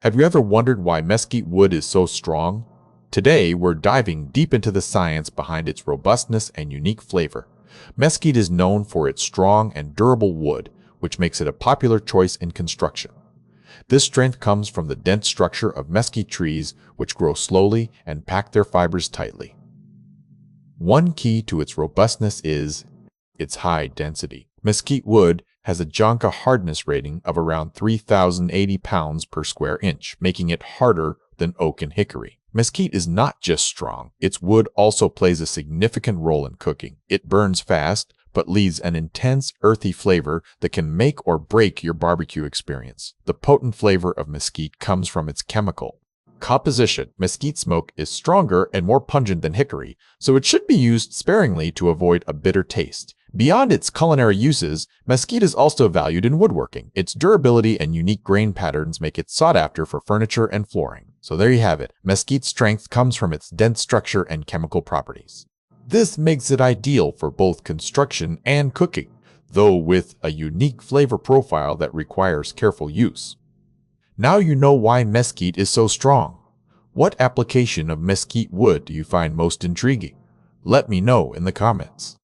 Have you ever wondered why mesquite wood is so strong? Today, we're diving deep into the science behind its robustness and unique flavor. Mesquite is known for its strong and durable wood, which makes it a popular choice in construction. This strength comes from the dense structure of mesquite trees, which grow slowly and pack their fibers tightly. One key to its robustness is its high density. Mesquite wood has a Jonka hardness rating of around 3,080 pounds per square inch, making it harder than oak and hickory. Mesquite is not just strong, its wood also plays a significant role in cooking. It burns fast, but leaves an intense, earthy flavor that can make or break your barbecue experience. The potent flavor of mesquite comes from its chemical composition. Mesquite smoke is stronger and more pungent than hickory, so it should be used sparingly to avoid a bitter taste. Beyond its culinary uses, mesquite is also valued in woodworking. Its durability and unique grain patterns make it sought after for furniture and flooring. So there you have it. Mesquite's strength comes from its dense structure and chemical properties. This makes it ideal for both construction and cooking, though with a unique flavor profile that requires careful use. Now you know why mesquite is so strong. What application of mesquite wood do you find most intriguing? Let me know in the comments.